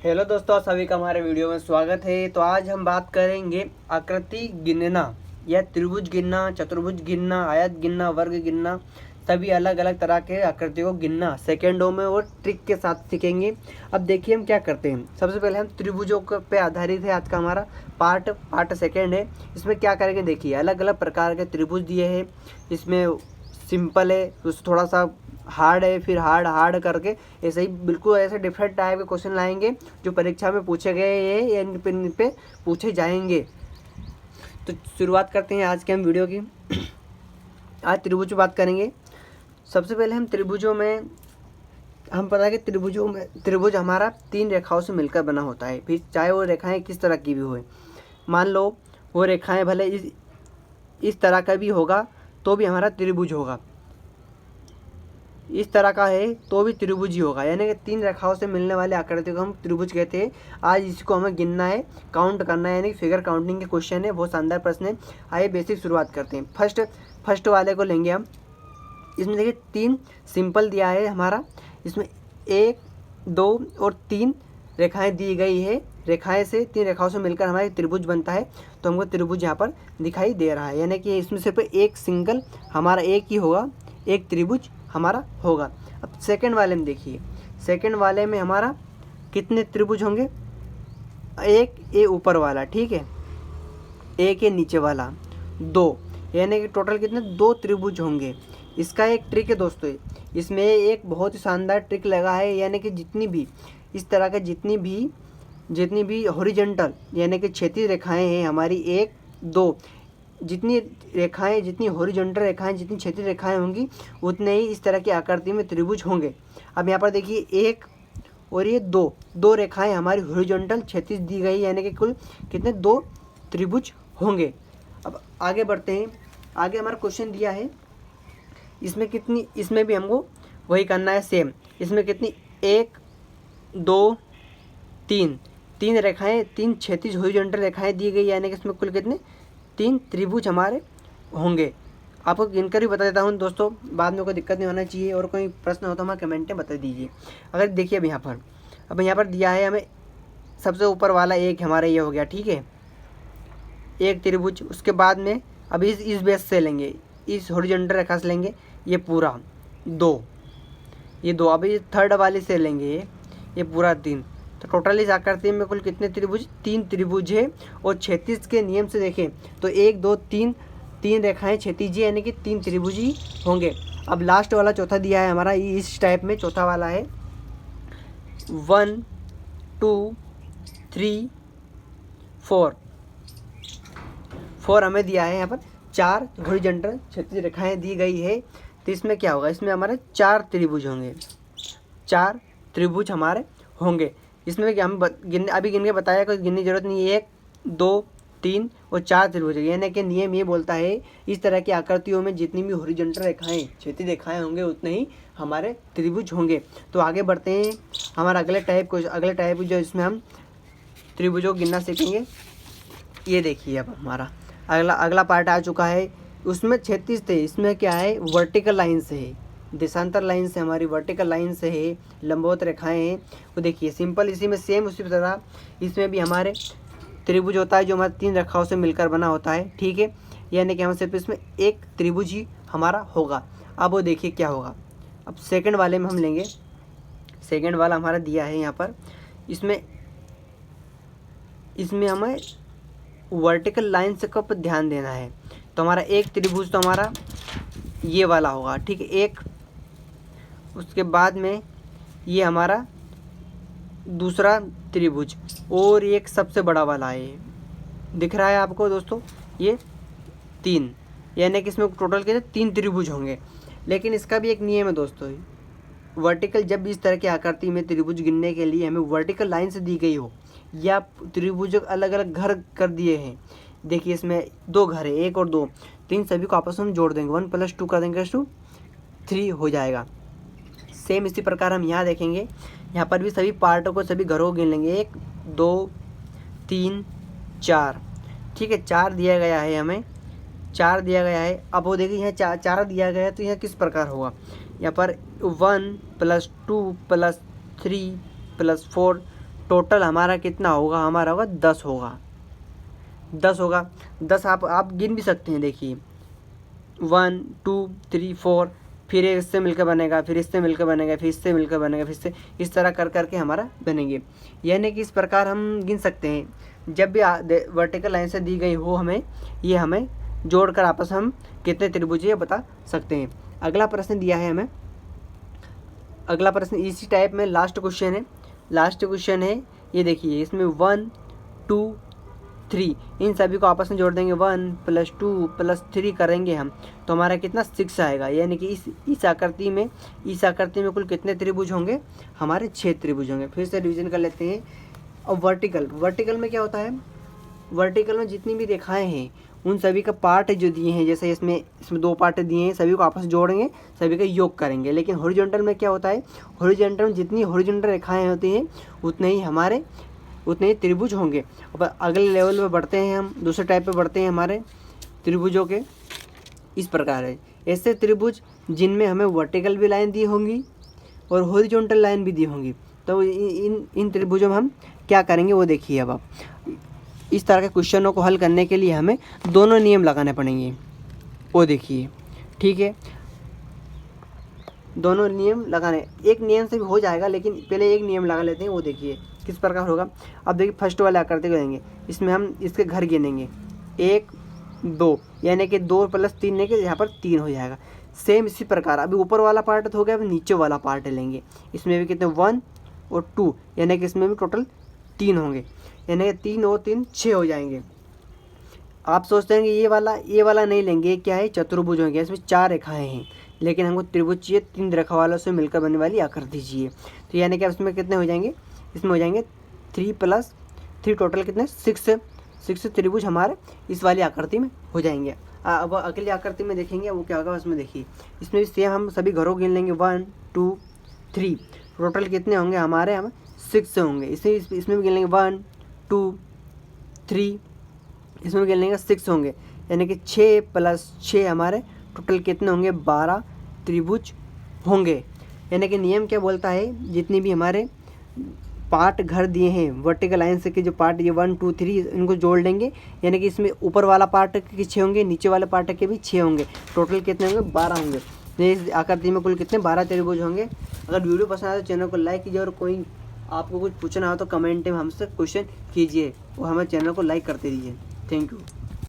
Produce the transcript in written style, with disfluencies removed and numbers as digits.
Hello दोस्तों, सभी का हमारे वीडियो में स्वागत है। तो आज हम बात करेंगे आकृति गिनना या त्रिभुज गिनना, चतुर्भुज गिनना, आयत गिनना, वर्ग गिनना, सभी अलग अलग तरह के आकृतियों को गिनना सेकेंडों में और ट्रिक के साथ सीखेंगे। अब देखिए हम क्या करते हैं। सबसे पहले हम त्रिभुजों पे आधारित है आज का हमारा पार्ट सेकेंड है। इसमें क्या करेंगे, देखिए अलग अलग प्रकार के त्रिभुज दिए हैं। इसमें सिंपल है, उससे थोड़ा सा हार्ड है, फिर हार्ड करके ऐसे ही बिल्कुल ऐसे डिफरेंट टाइप के क्वेश्चन लाएंगे जो परीक्षा में पूछे गए हैं या इन पे पूछे जाएंगे। तो शुरुआत करते हैं आज के हम वीडियो की। आज त्रिभुज बात करेंगे। सबसे पहले हम त्रिभुजों में हम पता है कि त्रिभुज हमारा 3 रेखाओं से मिलकर बना होता है, फिर चाहे वो रेखाएं किस तरह की भी हो। मान लो वो रेखाएं भले इस तरह का भी होगा तो भी हमारा त्रिभुज होगा, इस तरह का है तो भी त्रिभुज ही होगा, यानी कि 3 रेखाओं से मिलने वाले आकृति को हम त्रिभुज कहते हैं। आज इसको हमें गिनना है, काउंट करना है, यानी फिगर काउंटिंग के क्वेश्चन है। बहुत शानदार प्रश्न है। आइए बेसिक शुरुआत करते हैं। फर्स्ट वाले को लेंगे हम। इसमें देखिए 3 सिंपल दिया है हमारा। इसमें 1, 2 और 3 रेखाएं दी गई है। रेखाएं से 3 रेखाओं से मिलकर हमारा त्रिभुज बनता है। तो हमको त्रिभुज यहाँ पर दिखाई दे रहा है, यानी कि इसमें सिर्फ एक सिंगल हमारा एक ही होगा, एक त्रिभुज हमारा होगा। अब सेकंड वाले में देखिए, सेकंड वाले में हमारा कितने त्रिभुज होंगे? एक ये ऊपर वाला, ठीक है, एक ये नीचे वाला, 2, यानी कि टोटल कितने? 2 त्रिभुज होंगे। इसका एक ट्रिक है दोस्तों, इसमें एक बहुत ही शानदार ट्रिक लगा है, यानी कि जितनी भी इस तरह के जितनी भी हॉरिजॉन्टल यानी कि क्षैतिज रेखाएं हैं हमारी 1, 2, जितनी हॉरिजॉन्टल रेखाएं, जितनी क्षैतिज रेखाएं होंगी उतने ही इस तरह की आकृति में त्रिभुज होंगे। अब यहाँ पर देखिए 1 और ये 2 रेखाएं हमारी हॉरिजॉन्टल क्षैतिज दी गई, यानी कि कुल कितने? 2 त्रिभुज होंगे। अब आगे बढ़ते हैं। आगे हमारा क्वेश्चन दिया है, इसमें भी हमको वही करना है सेम। इसमें कितनी? 1, 2, 3 रेखाएं, 3 क्षैतिज हॉरिजॉन्टल रेखाएं दी गई, यानी कि इसमें कुल कितने? 3 त्रिभुज हमारे होंगे। आपको गिनकर ही बता देता हूँ दोस्तों, बाद में कोई दिक्कत नहीं होना चाहिए। और कोई प्रश्न हो तो हमें कमेंट में बता दीजिए। अगर देखिए अब यहाँ पर दिया है हमें सबसे ऊपर वाला एक हमारा ये हो गया, ठीक है, एक त्रिभुज। उसके बाद में अब इस बेस से लेंगे, इस हॉरिजॉन्टल रेखा से लेंगे ये पूरा 2, ये 2। अब ये थर्ड वाले से लेंगे ये पूरा 3। तो टोटल इस आकृति में कुल कितने त्रिभुज? 3 त्रिभुज है। और क्षैतिज के नियम से देखें तो 1, 2, 3 रेखाएं क्षैतिज, यानी कि 3 त्रिभुज ही होंगे। अब लास्ट वाला चौथा दिया है हमारा इस टाइप में। चौथा वाला है 1, 2, 3, 4 हमें दिया है। यहाँ पर 4 हॉरिजॉन्टल क्षैतिज रेखाएं दी गई है। तो इसमें क्या होगा? इसमें हमारे 4 त्रिभुज होंगे, 4 त्रिभुज हमारे होंगे। इसमें क्या हम अभी गिन के बताया, कोई गिनने की जरूरत नहीं है। 1, 2, 3 और 4 त्रिभुज, यानी कि नियम ये बोलता है इस तरह की आकृतियों में जितनी भी हॉरिजॉन्टल रेखाएं, क्षैतिज रेखाएं होंगे उतने ही हमारे त्रिभुज होंगे। तो आगे बढ़ते हैं हमारा अगले टाइप जो इसमें हम त्रिभुजों को गिनना सीखेंगे। ये देखिए अब हमारा अगला पार्ट आ चुका है। उसमें 36 थे, इसमें क्या है? वर्टिकल लाइन से है, देशांतर लाइन से, हमारी वर्टिकल लाइन से है, लंबवत रेखाएं हैं। वो देखिए सिंपल इसी में सेम उसी तरह इसमें भी हमारे त्रिभुज होता है जो हमारे 3 रेखाओं से मिलकर बना होता है, ठीक है, यानी कि हम सिर्फ इसमें एक त्रिभुज ही हमारा होगा। अब वो देखिए क्या होगा। अब सेकंड वाले में हम लेंगे। सेकंड वाला हमारा दिया है यहाँ पर। इसमें हमें वर्टिकल लाइन से कब ध्यान देना है। तो हमारा एक त्रिभुज तो हमारा ये वाला होगा, ठीक है, एक। उसके बाद में ये हमारा दूसरा त्रिभुज और एक सबसे बड़ा वाला है, दिख रहा है आपको दोस्तों, ये 3, यानी कि इसमें टोटल के 3 त्रिभुज होंगे। लेकिन इसका भी एक नियम है दोस्तों, वर्टिकल जब भी इस तरह की आकृति में त्रिभुज गिनने के लिए हमें वर्टिकल लाइन से दी गई हो या त्रिभुज अलग अलग घर कर दिए हैं। देखिए इसमें 2 घर है, 1 और 2, तो इन सभी को आपस में जोड़ देंगे, 1 + 2 कर देंगे तो 3 हो जाएगा। सेम इसी प्रकार हम यहाँ देखेंगे, यहाँ पर भी सभी पार्टों को, सभी घरों को गिन लेंगे। 1, 2, 3, 4, ठीक है, 4 दिया गया है हमें, 4 दिया गया है। अब वो देखिए यहाँ 4 दिया गया है, तो यहाँ किस प्रकार होगा? यहाँ पर 1 + 2 + 3 + 4 टोटल हमारा कितना होगा, हमारा होगा 10 होगा, 10 होगा। 10 आप गिन भी सकते हैं, देखिए 1 2 3 4, फिर इससे मिलकर बनेगा, फिर इससे मिलकर बनेगा, फिर इससे मिलकर बनेगा, फिर से इस तरह कर करके हमारा बनेंगे। यानी कि इस प्रकार हम गिन सकते हैं। जब भी वर्टिकल लाइन से दी गई हो हमें, ये हमें जोड़कर आपस में हम कितने त्रिभुज ये बता सकते हैं। अगला प्रश्न दिया है हमें, अगला प्रश्न इसी टाइप में लास्ट क्वेश्चन है। लास्ट क्वेश्चन है ये देखिए, इसमें 1 2 3 इन सभी को आपस में जोड़ देंगे, 1 + 2 + 3 करेंगे हम, तो हमारा कितना 6 आएगा। यानी कि इस आकृति में कुल कितने त्रिभुज होंगे, हमारे 6 त्रिभुज होंगे। फिर से रिवीजन कर लेते हैं। अब वर्टिकल में क्या होता है, वर्टिकल में जितनी भी रेखाएं हैं उन सभी का पार्ट जो दिए हैं, जैसे इसमें 2 पार्ट दिए हैं, सभी को आपस में जोड़ेंगे, सभी का योग करेंगे। लेकिन हॉरिजॉन्टल में क्या होता है, हॉरिजॉन्टल में जितनी हॉरिजॉन्टल रेखाएं होती हैं उतने ही त्रिभुज होंगे। अब अगले लेवल पे बढ़ते हैं हम, दूसरे टाइप पे बढ़ते हैं हमारे त्रिभुजों के। इस प्रकार है ऐसे त्रिभुज जिनमें हमें वर्टिकल भी लाइन दी होंगी और हॉरिजॉन्टल लाइन भी दी होंगी। तो इन त्रिभुजों में हम क्या करेंगे वो देखिए। अब आप इस तरह के क्वेश्चनों को हल करने के लिए हमें दोनों नियम लगाने पड़ेंगे, वो देखिए, ठीक है। दोनों नियम लगाने, एक नियम से भी हो जाएगा लेकिन पहले एक नियम लगा लेते हैं, वो देखिए किस प्रकार होगा। अब देखिए फर्स्ट वाले आकृति को देंगे, इसमें हम इसके घर गिनेंगे 1 2, यानी कि 2 + 3 लेंगे, यहाँ पर 3 हो जाएगा। सेम इसी प्रकार अभी ऊपर वाला पार्ट हो गया, अभी नीचे वाला पार्ट लेंगे, इसमें भी कितने 1 और 2, यानी कि इसमें भी टोटल 3 होंगे, यानी कि 3 और 3 6 हो जाएंगे। आप सोचते हैं कि ये वाला नहीं लेंगे, क्या है चतुर्भुज हो गया, इसमें 4 रेखाएं हैं, लेकिन हमको त्रिभुज चाहिए 3 रेखा वालों से मिलकर बनने वाली आकृति चाहिए। तो यानी कि अब इसमें कितने हो जाएंगे, इसमें हो जाएंगे 3 + 3, टोटल कितने 6 त्रिभुज हमारे इस वाली आकृति में हो जाएंगे। अब अगली आकृति में देखेंगे वो क्या होगा, उसमें देखिए इसमें भी सेम हम सभी घरों गिन लेंगे 1 2 3, टोटल कितने होंगे हमारे, हम 6 होंगे। इसमें भी गिन लेंगे 1 2 3, इसमें भी गिन लेंगे 6 होंगे, यानी कि 6 + 6 हमारे टोटल कितने होंगे 12 त्रिभुज होंगे। यानी कि नियम क्या बोलता है, जितनी भी हमारे पार्ट घर दिए हैं वर्टिकल लाइन से के जो पार्ट ये 1 2 3 इनको जोड़ लेंगे, यानी कि इसमें ऊपर वाला पार्ट के 6 होंगे, नीचे वाले पार्ट के भी 6 होंगे, टोटल कितने होंगे 12 होंगे। इस आकृति में कुल कितने 12 त्रिभुज होंगे। अगर वीडियो पसंद आए तो चैनल को लाइक कीजिए, और कोई आपको कुछ पूछना हो तो कमेंट में हमसे क्वेश्चन कीजिए और हमारे चैनल को लाइक करते रहिए। Thank you.